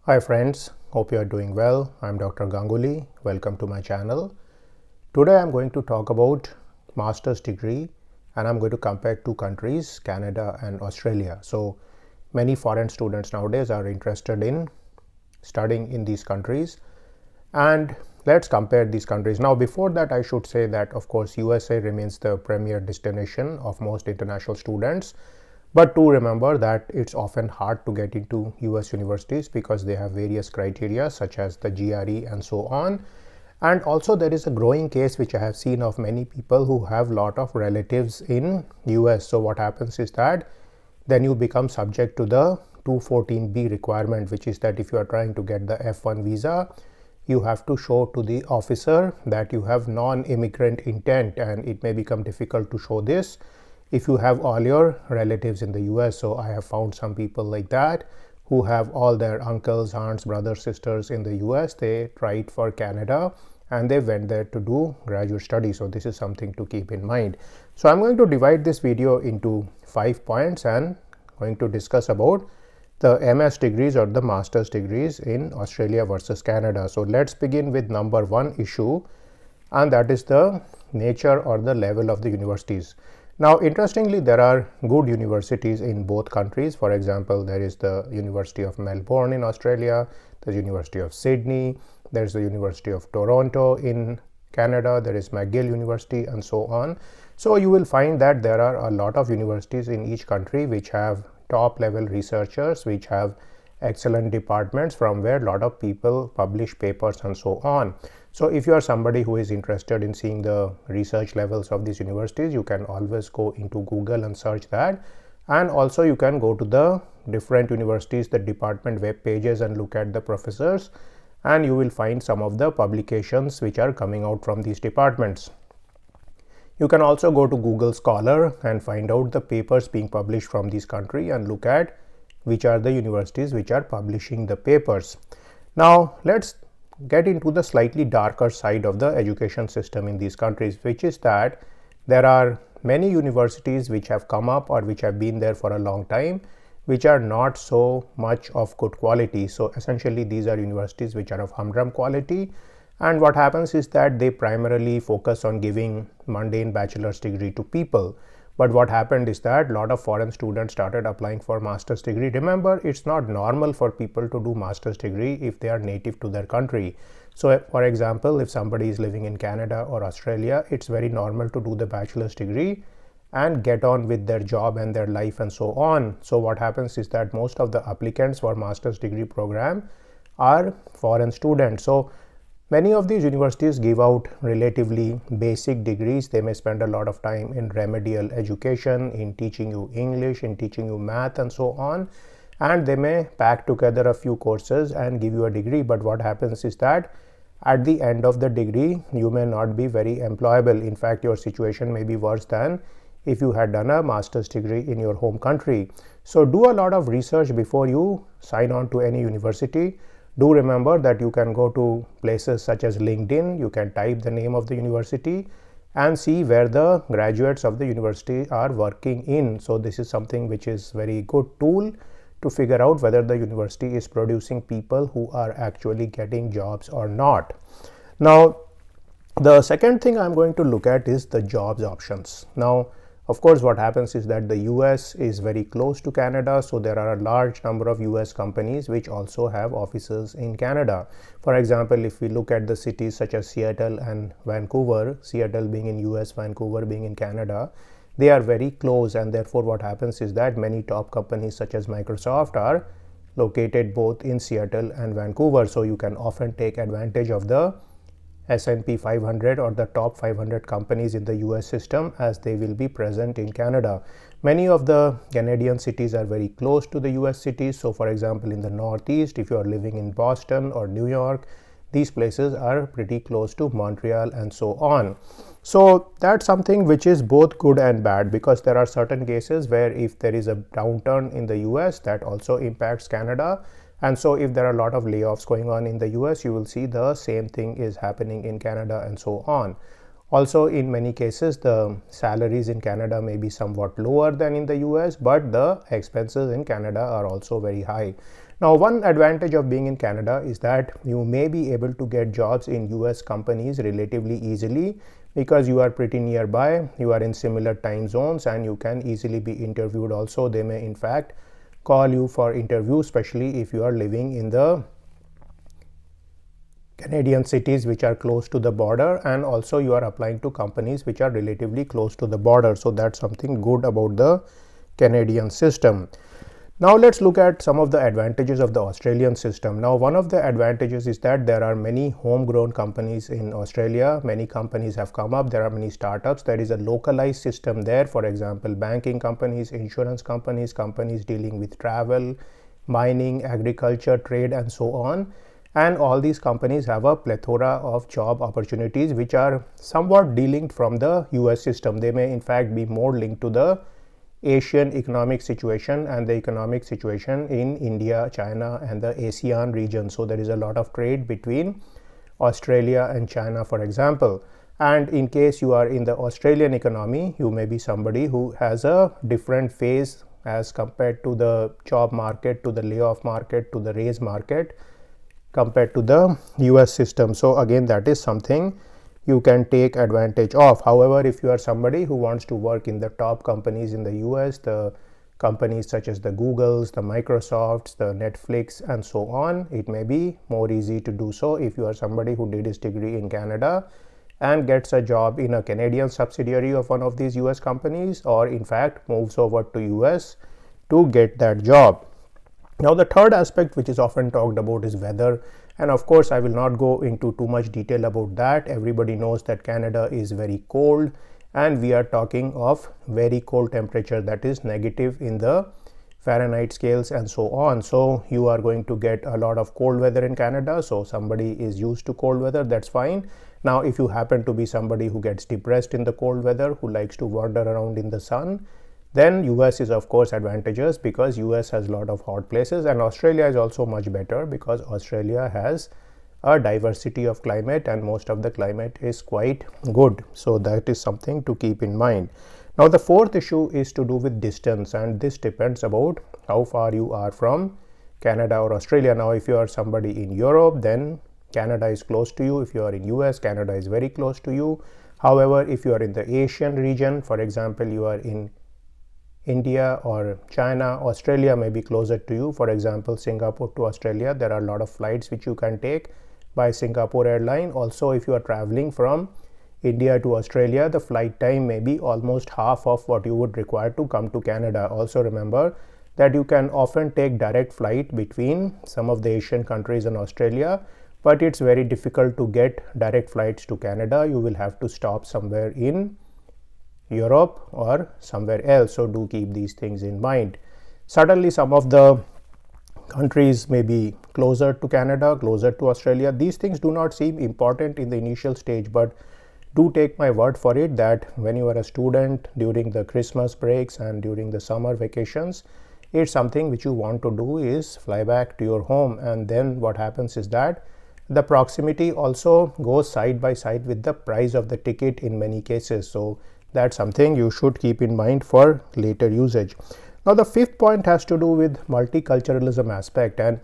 Hi friends, hope you are doing well. I'm Dr. Ganguly. Welcome to my channel. Today I'm going to talk about master's degree and I'm going to compare two countries, Canada and Australia. So many foreign students nowadays are interested in studying in these countries, and let's compare these countries. Now before that I should say that of course USA remains the premier destination of most international students. But do remember that it's often hard to get into US universities because they have various criteria such as the GRE and so on. And also there is a growing case which I have seen of many people who have lot of relatives in US. So what happens is that then you become subject to the 214B requirement, which is that if you are trying to get the F1 visa, you have to show to the officer that you have non-immigrant intent, and it may become difficult to show this if you have all your relatives in the US. So I have found some people like that who have all their uncles, aunts, brothers, sisters in the US. They tried for Canada and they went there to do graduate studies. So this is something to keep in mind. So I'm going to divide this video into 5 points and going to discuss about the MS degrees or the master's degrees in Australia versus Canada. So let's begin with number one issue, and that is the nature or the level of the universities. Now interestingly, there are good universities in both countries. For example, there is the University of Melbourne in Australia, the University of Sydney, there is the University of Toronto in Canada, there is McGill University and so on. So you will find that there are a lot of universities in each country which have top level researchers, which have excellent departments from where a lot of people publish papers and so on. So if you are somebody who is interested in seeing the research levels of these universities, you can always go into Google and search that. And also you can go to the different universities, the department web pages, and look at the professors, and you will find some of the publications which are coming out from these departments. You can also go to Google Scholar and find out the papers being published from this country and look at which are the universities which are publishing the papers. Now let's get into the slightly darker side of the education system in these countries, which is that there are many universities which have come up or which have been there for a long time, which are not so much of good quality. So essentially these are universities which are of humdrum quality, and what happens is that they primarily focus on giving mundane bachelor's degree to people. But what happened is that a lot of foreign students started applying for master's degree. Remember, it's not normal for people to do master's degree if they are native to their country. So for example, if somebody is living in Canada or Australia, it's very normal to do the bachelor's degree and get on with their job and their life and so on. So what happens is that most of the applicants for master's degree program are foreign students. So many of these universities give out relatively basic degrees. They may spend a lot of time in remedial education, in teaching you English, in teaching you math and so on, and they may pack together a few courses and give you a degree. But what happens is that at the end of the degree, you may not be very employable. In fact, your situation may be worse than if you had done a master's degree in your home country. So do a lot of research before you sign on to any university. Do remember that you can go to places such as LinkedIn, you can type the name of the university and see where the graduates of the university are working in. So this is something which is very good tool to figure out whether the university is producing people who are actually getting jobs or not. Now, the second thing I'm going to look at is the jobs options. Now, of course, what happens is that the US is very close to Canada, so there are a large number of US companies which also have offices in Canada. For example, if we look at the cities such as Seattle and Vancouver, Seattle being in US, Vancouver being in Canada, they are very close, and therefore what happens is that many top companies such as Microsoft are located both in Seattle and Vancouver. So you can often take advantage of the S&P 500 or the top 500 companies in the US system, as they will be present in Canada. Many of the Canadian cities are very close to the US cities. So for example, in the Northeast, if you are living in Boston or New York, these places are pretty close to Montreal and so on. So that's something which is both good and bad, because there are certain cases where if there is a downturn in the US, that also impacts Canada. And so if there are a lot of layoffs going on in the US, you will see the same thing is happening in Canada and so on. Also, in many cases, the salaries in Canada may be somewhat lower than in the US, but the expenses in Canada are also very high. Now, one advantage of being in Canada is that you may be able to get jobs in US companies relatively easily because you are pretty nearby, you are in similar time zones, and you can easily be interviewed also. They may, in fact, call you for interview, especially if you are living in the Canadian cities which are close to the border, and also you are applying to companies which are relatively close to the border. So that's something good about the Canadian system. Now let's look at some of the advantages of the Australian system. Now, one of the advantages is that there are many homegrown companies in Australia. Many companies have come up. There are many startups. There is a localized system there. For example, banking companies, insurance companies, companies dealing with travel, mining, agriculture, trade, and so on. And all these companies have a plethora of job opportunities which are somewhat delinked from the US system. They may in fact be more linked to the Asian economic situation and the economic situation in India, China, and the ASEAN region. So there is a lot of trade between Australia and China, for example. And in case you are in the Australian economy, you may be somebody who has a different phase as compared to the job market, to the layoff market, to the raise market, compared to the US system. So again, that is something you can take advantage of. However, if you are somebody who wants to work in the top companies in the US, the companies such as the Googles, the Microsofts, the Netflix, and so on, it may be more easy to do so if you are somebody who did his degree in Canada and gets a job in a Canadian subsidiary of one of these US companies, or in fact moves over to US to get that job. Now, the third aspect which is often talked about is weather, and of course I will not go into too much detail about that. Everybody knows that Canada is very cold, and we are talking of very cold temperature, that is negative in the Fahrenheit scales and so on. So you are going to get a lot of cold weather in Canada. So somebody is used to cold weather, that's fine. Now, if you happen to be somebody who gets depressed in the cold weather, who likes to wander around in the sun, then US is of course advantageous because US has a lot of hot places, and Australia is also much better because Australia has a diversity of climate and most of the climate is quite good. So that is something to keep in mind. Now, the fourth issue is to do with distance, and this depends about how far you are from Canada or Australia. Now, if you are somebody in Europe, then Canada is close to you. If you are in US, Canada is very close to you. However, if you are in the Asian region, for example, you are in India or China, Australia may be closer to you. For example, Singapore to Australia, there are a lot of flights which you can take by Singapore Airline. Also, if you are traveling from India to Australia, the flight time may be almost half of what you would require to come to Canada. Also remember that you can often take direct flight between some of the Asian countries and Australia, but it's very difficult to get direct flights to Canada. You will have to stop somewhere in Europe or somewhere else. So do keep these things in mind. Certainly some of the countries may be closer to Canada, closer to Australia. These things do not seem important in the initial stage, but do take my word for it that when you are a student during the Christmas breaks and during the summer vacations, it's something which you want to do is fly back to your home. And then what happens is that the proximity also goes side by side with the price of the ticket in many cases. So that's something you should keep in mind for later usage. Now, the fifth point has to do with multiculturalism aspect, and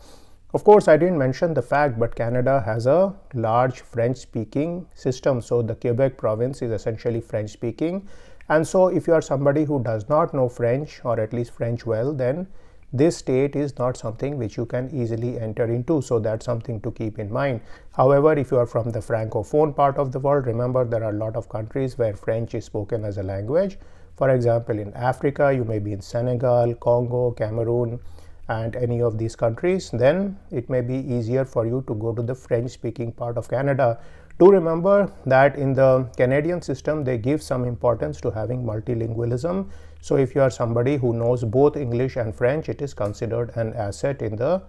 of course I didn't mention the fact, but Canada has a large French speaking system. So the Quebec province is essentially French speaking, and so if you are somebody who does not know French, or at least French well, then this state is not something which you can easily enter into. So that's something to keep in mind. However, if you are from the francophone part of the world, remember there are a lot of countries where French is spoken as a language. For example, in Africa, you may be in Senegal, Congo, Cameroon, and any of these countries, then it may be easier for you to go to the French speaking part of Canada. Do remember that in the Canadian system, they give some importance to having multilingualism. So if you are somebody who knows both English and French, it is considered an asset in the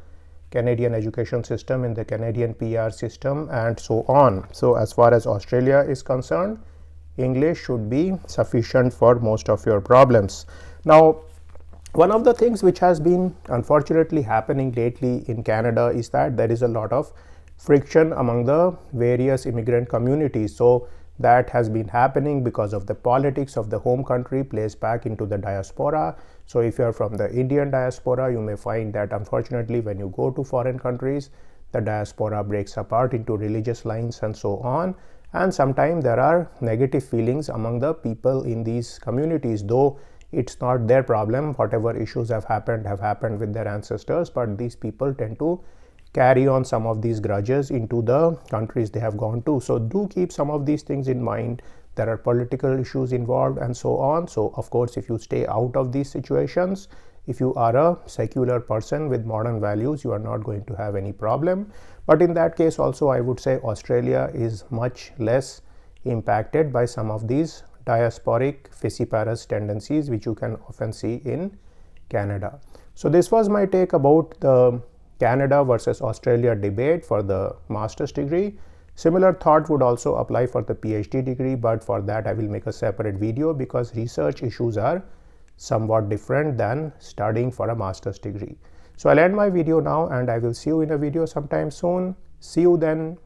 Canadian education system, in the Canadian PR system, and so on. So as far as Australia is concerned, English should be sufficient for most of your problems. Now, one of the things which has been unfortunately happening lately in Canada is that there is a lot of friction among the various immigrant communities. So that has been happening because of the politics of the home country plays back into the diaspora. So if you are from the Indian diaspora, you may find that unfortunately when you go to foreign countries, the diaspora breaks apart into religious lines and so on, and sometimes there are negative feelings among the people in these communities, though it's not their problem. Whatever issues have happened with their ancestors, but these people tend to carry on some of these grudges into the countries they have gone to. So do keep some of these things in mind. There are political issues involved and so on. So of course, if you stay out of these situations, if you are a secular person with modern values, you are not going to have any problem. But in that case also, I would say Australia is much less impacted by some of these diasporic fissiparous tendencies which you can often see in Canada. So this was my take about the Canada versus Australia debate for the master's degree. Similar thought would also apply for the PhD degree, but for that I will make a separate video because research issues are somewhat different than studying for a master's degree. So I'll end my video now and I will see you in a video sometime soon. See you then.